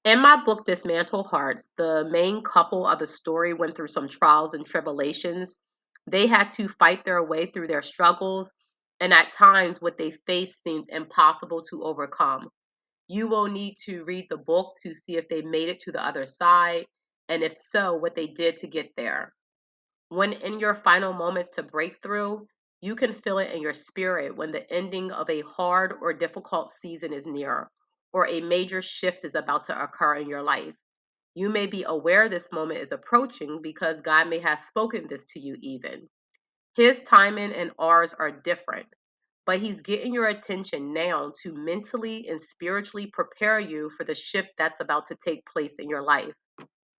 In my book, Dismantle Hearts, the main couple of the story went through some trials and tribulations. They had to fight their way through their struggles, and at times, what they faced seemed impossible to overcome. You will need to read the book to see if they made it to the other side, and if so, what they did to get there. When in your final moments to break through, you can feel it in your spirit when the ending of a hard or difficult season is near, or a major shift is about to occur in your life. You may be aware this moment is approaching because God may have spoken this to you even. His timing and ours are different, but He's getting your attention now to mentally and spiritually prepare you for the shift that's about to take place in your life.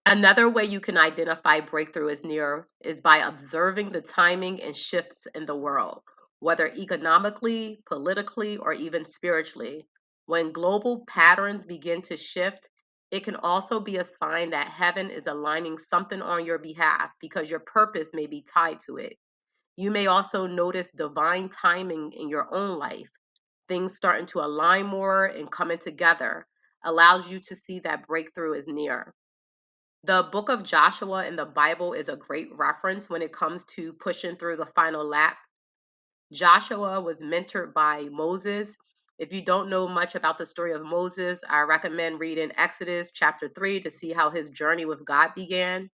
Another way you can identify breakthrough is near is by observing the timing and shifts in the world, whether economically, politically, or even spiritually. When global patterns begin to shift, it can also be a sign that heaven is aligning something on your behalf because your purpose may be tied to it. You may also notice divine timing in your own life, things starting to align more and coming together, allows you to see that breakthrough is near. The book of Joshua in the Bible is a great reference when it comes to pushing through the final lap. Joshua was mentored by Moses. If you don't know much about the story of Moses, I recommend reading Exodus chapter 3 to see how his journey with God began.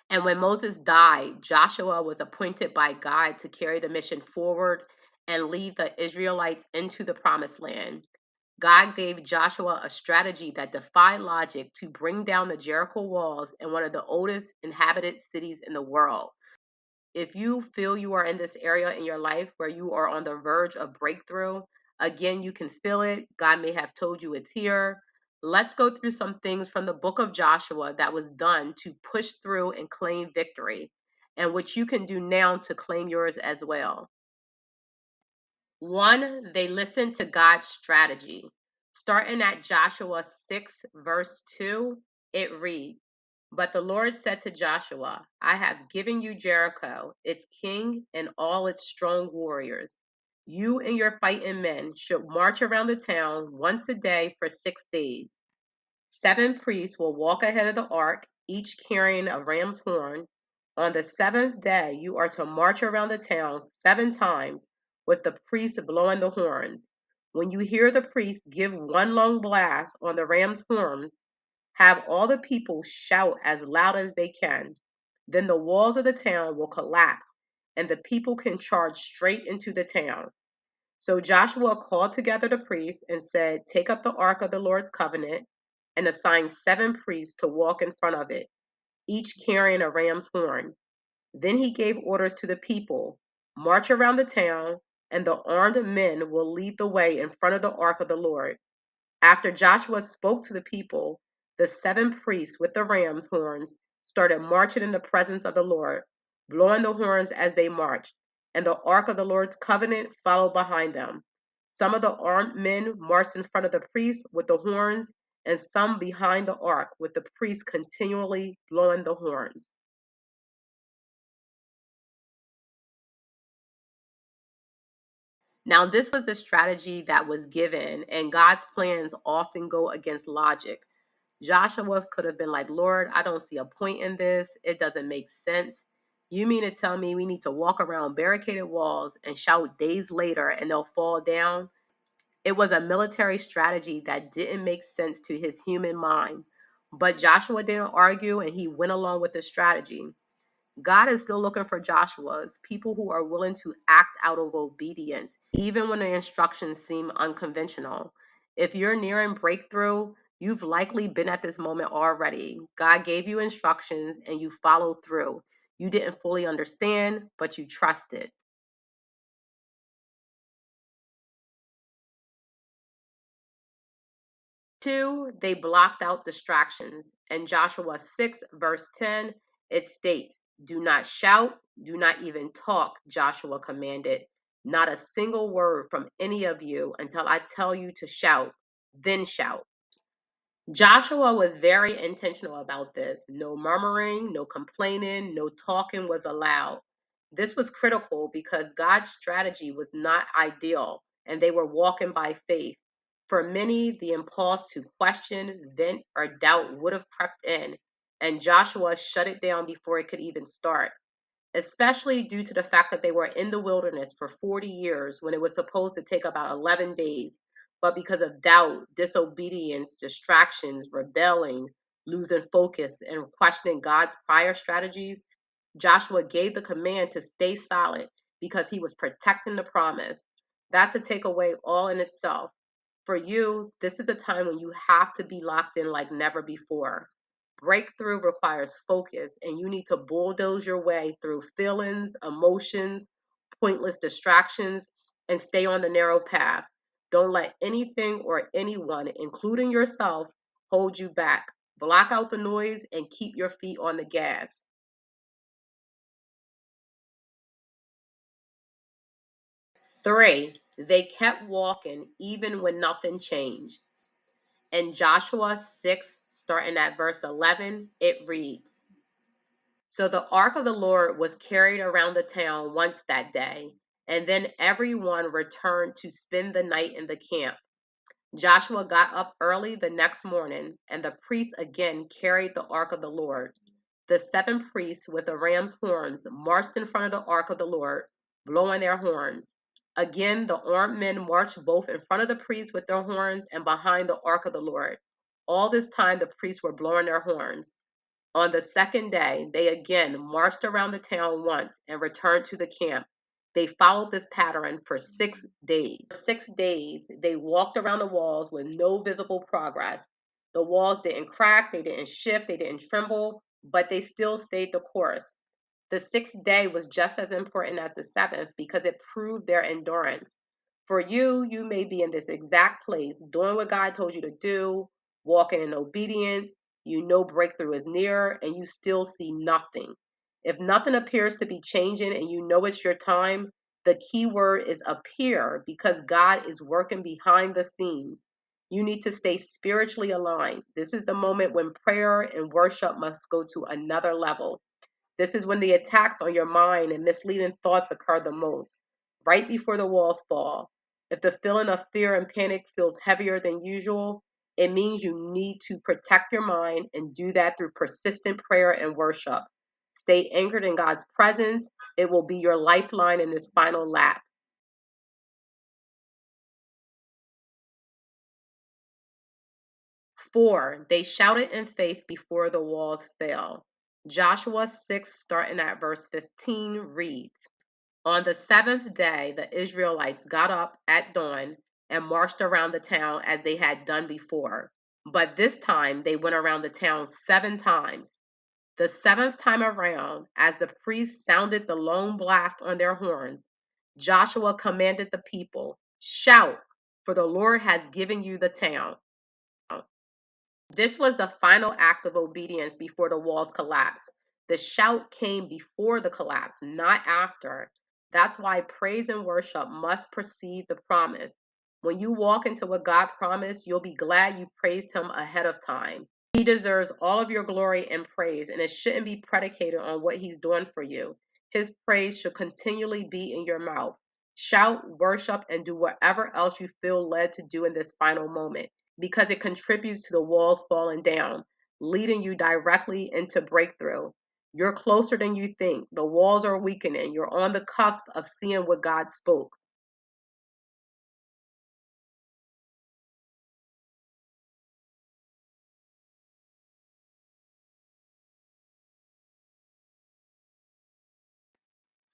And when Moses died, Joshua was appointed by God to carry the mission forward and lead the Israelites into the promised land. God gave Joshua a strategy that defied logic to bring down the Jericho walls in one of the oldest inhabited cities in the world. If you feel you are in this area in your life where you are on the verge of breakthrough, again, you can feel it. God may have told you it's here. Let's go through some things from the book of Joshua that was done to push through and claim victory, and what you can do now to claim yours as well. One, they listened to God's strategy. Starting at Joshua 6, verse 2, it reads, But the Lord said to Joshua, I have given you Jericho, its king, and all its strong warriors. You and your fighting men should march around the town once a day for 6 days. 7 priests will walk ahead of the ark, each carrying a ram's horn. On the seventh day, you are to march around the town 7 times with the priests blowing the horns. When you hear the priest give one long blast on the ram's horns, have all the people shout as loud as they can. Then the walls of the town will collapse, and the people can charge straight into the town. So Joshua called together the priests and said, Take up the ark of the Lord's covenant, and assigned 7 priests to walk in front of it, each carrying a ram's horn. Then he gave orders to the people, March around the town, and the armed men will lead the way in front of the ark of the Lord. After Joshua spoke to the people, the 7 priests with the ram's horns started marching in the presence of the Lord, blowing the horns as they marched, and the ark of the Lord's covenant followed behind them. Some of the armed men marched in front of the priests with the horns, and some behind the ark, with the priests continually blowing the horns. Now, this was the strategy that was given, and God's plans often go against logic. Joshua could have been like, Lord, I don't see a point in this. It doesn't make sense. You mean to tell me we need to walk around barricaded walls and shout days later and they'll fall down? It was a military strategy that didn't make sense to his human mind. But Joshua didn't argue and he went along with the strategy. God is still looking for Joshuas, people who are willing to act out of obedience, even when the instructions seem unconventional. If you're nearing breakthrough, you've likely been at this moment already. God gave you instructions and you followed through. You didn't fully understand, but you trusted. 2, they blocked out distractions. In Joshua 6, verse 10, it states, Do not shout, do not even talk, Joshua commanded. Not a single word from any of you until I tell you to shout, then shout. Joshua was very intentional about this. No murmuring, no complaining, no talking was allowed. This was critical because God's strategy was not ideal and they were walking by faith. For many, the impulse to question, vent, or doubt would have crept in, and Joshua shut it down before it could even start, especially due to the fact that they were in the wilderness for 40 years when it was supposed to take about 11 days. But because of doubt, disobedience, distractions, rebelling, losing focus, and questioning God's prior strategies, Joshua gave the command to stay silent because he was protecting the promise. That's a takeaway all in itself. For you, this is a time when you have to be locked in like never before. Breakthrough requires focus, and you need to bulldoze your way through feelings, emotions, pointless distractions, and stay on the narrow path. Don't let anything or anyone, including yourself, hold you back. Block out the noise and keep your feet on the gas. 3, they kept walking even when nothing changed. In Joshua 6, starting at verse 11, it reads, So the ark of the Lord was carried around the town once that day, and then everyone returned to spend the night in the camp. Joshua got up early the next morning, and the priests again carried the ark of the Lord. The 7 priests with the ram's horns marched in front of the ark of the Lord, blowing their horns. Again, the armed men marched both in front of the priests with their horns and behind the ark of the Lord. All this time, the priests were blowing their horns. On the second day, they again marched around the town once and returned to the camp. They followed this pattern for 6 days. For 6 days, they walked around the walls with no visible progress. The walls didn't crack, they didn't shift, they didn't tremble, but they still stayed the course. The 6th day was just as important as the seventh because it proved their endurance. For you, you may be in this exact place, doing what God told you to do, walking in obedience. You know breakthrough is near, and you still see nothing. If nothing appears to be changing and you know it's your time, the key word is appear because God is working behind the scenes. You need to stay spiritually aligned. This is the moment when prayer and worship must go to another level. This is when the attacks on your mind and misleading thoughts occur the most, right before the walls fall. If the feeling of fear and panic feels heavier than usual, it means you need to protect your mind and do that through persistent prayer and worship. Stay anchored in God's presence. It will be your lifeline in this final lap. 4, they shouted in faith before the walls fell. Joshua 6, starting at verse 15, reads, On the 7th day, the Israelites got up at dawn and marched around the town as they had done before. But this time they went around the town 7 times. The seventh time around, as the priests sounded the long blast on their horns, Joshua commanded the people, Shout, for the Lord has given you the town. This was the final act of obedience before the walls collapsed. The shout came before the collapse, not after. That's why praise and worship must precede the promise. When you walk into what God promised, you'll be glad you praised Him ahead of time. He deserves all of your glory and praise, and it shouldn't be predicated on what He's doing for you. His praise should continually be in your mouth. Shout, worship, and do whatever else you feel led to do in this final moment because it contributes to the walls falling down, leading you directly into breakthrough. You're closer than you think. The walls are weakening. You're on the cusp of seeing what God spoke.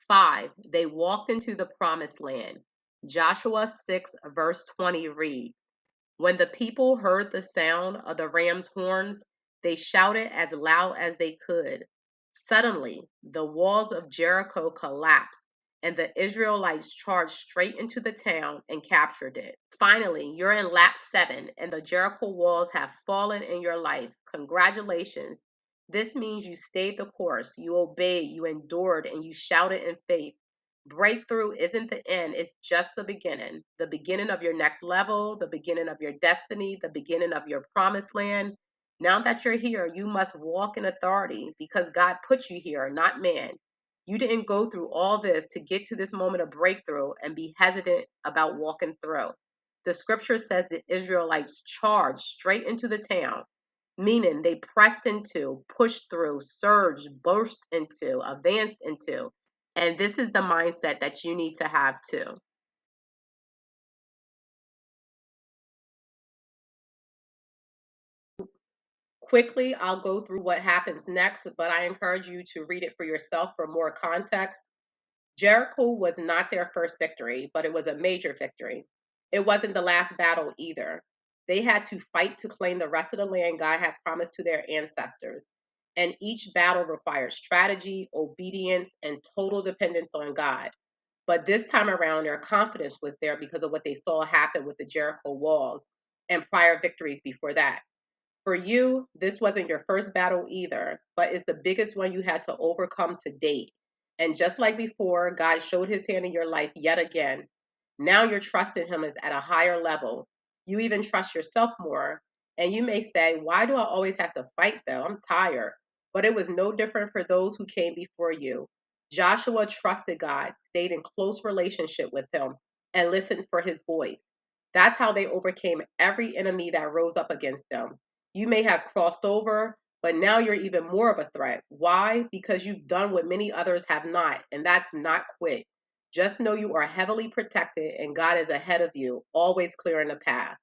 5, they walked into the promised land. Joshua 6, verse 20 reads, When the people heard the sound of the ram's horns, they shouted as loud as they could. Suddenly, the walls of Jericho collapsed, and the Israelites charged straight into the town and captured it. Finally, you're in lap 7, and the Jericho walls have fallen in your life. Congratulations. This means you stayed the course, you obeyed, you endured, and you shouted in faith. Breakthrough isn't the end, it's just the beginning of your next level, the beginning of your destiny, the beginning of your promised land. Now that you're here, you must walk in authority because God put you here, not man. You didn't go through all this to get to this moment of breakthrough and be hesitant about walking through. The scripture says the Israelites charged straight into the town, meaning they pressed into, pushed through, surged, burst into, advanced into. And this is the mindset that you need to have too. Quickly, I'll go through what happens next, but I encourage you to read it for yourself for more context. Jericho was not their first victory, but it was a major victory. It wasn't the last battle either. They had to fight to claim the rest of the land God had promised to their ancestors. And each battle required strategy, obedience, and total dependence on God. But this time around, their confidence was there because of what they saw happen with the Jericho walls and prior victories before that. For you, this wasn't your first battle either, but it's the biggest one you had to overcome to date. And just like before, God showed his hand in your life yet again. Now your trust in him is at a higher level. You even trust yourself more. And you may say, why do I always have to fight though? I'm tired. But it was no different for those who came before you. Joshua trusted God, stayed in close relationship with him, and listened for his voice. That's how they overcame every enemy that rose up against them. You may have crossed over, but now you're even more of a threat. Why? Because you've done what many others have not, and that's not quit. Just know you are heavily protected and God is ahead of you, always clearing the path.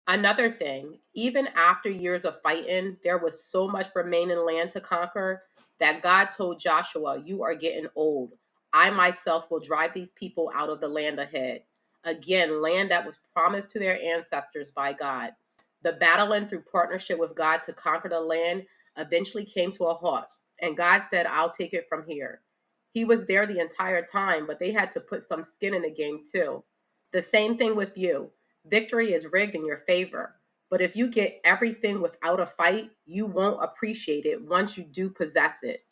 Another thing, even after years of fighting, there was so much remaining land to conquer that God told Joshua, you are getting old. I myself will drive these people out of the land ahead. Again, land that was promised to their ancestors by God. The battling through partnership with God to conquer the land eventually came to a halt, and God said, I'll take it from here. He was there the entire time, but they had to put some skin in the game too. The same thing with you. Victory is rigged in your favor. But if you get everything without a fight, you won't appreciate it once you do possess it.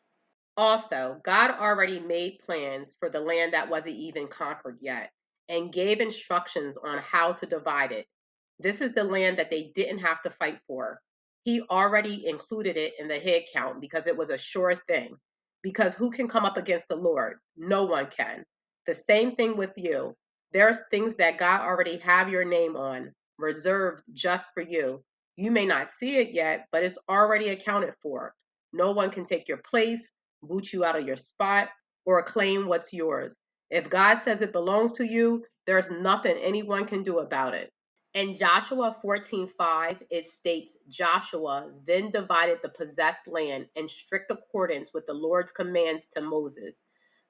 Also, God already made plans for the land that wasn't even conquered yet and gave instructions on how to divide it. This is the land that they didn't have to fight for. He already included it in the head count because it was a sure thing. Because who can come up against the Lord? No one can. The same thing with you. There's things that God already have your name on, reserved just for you. You may not see it yet, but it's already accounted for. No one can take your place, boot you out of your spot, or claim what's yours. If God says it belongs to you, there's nothing anyone can do about it. In Joshua 14:5, it states Joshua then divided the possessed land in strict accordance with the Lord's commands to Moses.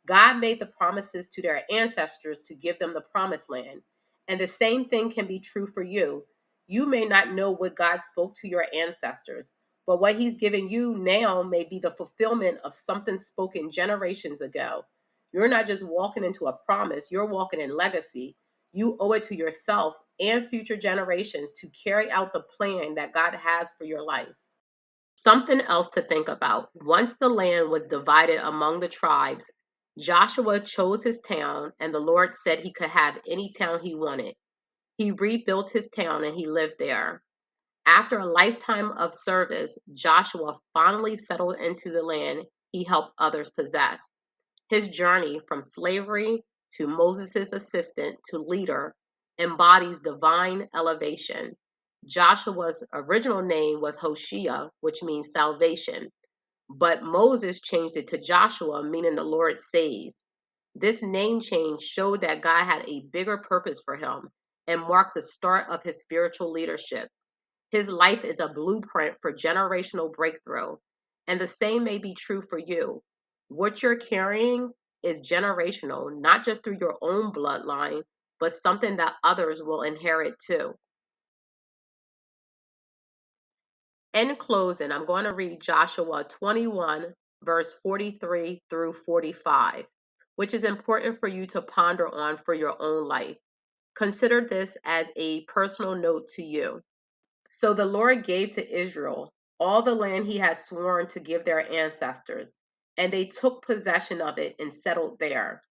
God made the promises to their ancestors to give them the promised land. And the same thing can be true for you. You may not know what God spoke to your ancestors, but what he's giving you now may be the fulfillment of something spoken generations ago. You're not just walking into a promise, you're walking in legacy. You owe it to yourself and future generations to carry out the plan that God has for your life. Something else to think about. Once the land was divided among the tribes, Joshua chose his town, and the Lord said he could have any town he wanted. He rebuilt his town and he lived there. After a lifetime of service, Joshua finally settled into the land he helped others possess. His journey from slavery to Moses' assistant to leader embodies divine elevation. Joshua's original name was Hoshea, which means salvation, but Moses changed it to Joshua, meaning the Lord saves. This name change showed that God had a bigger purpose for him and marked the start of his spiritual leadership. His life is a blueprint for generational breakthrough. And the same may be true for you. What you're carrying is generational, not just through your own bloodline, but something that others will inherit too. In closing, I'm going to read Joshua 21, verse 43 through 45, which is important for you to ponder on for your own life. Consider this as a personal note to you. So the Lord gave to Israel all the land he had sworn to give their ancestors, and they took possession of it and settled there.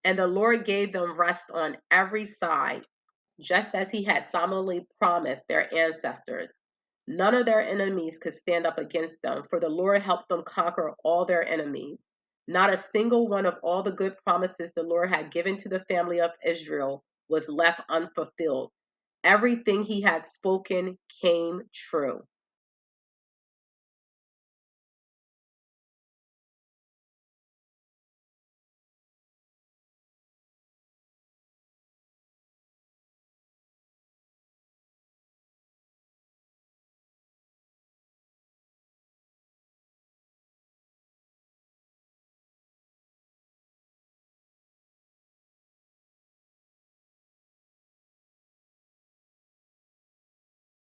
And the Lord gave them rest on every side, just as he had solemnly promised their ancestors. None of their enemies could stand up against them, for the Lord helped them conquer all their enemies. Not a single one of all the good promises the Lord had given to the family of Israel was left unfulfilled. Everything he had spoken came true.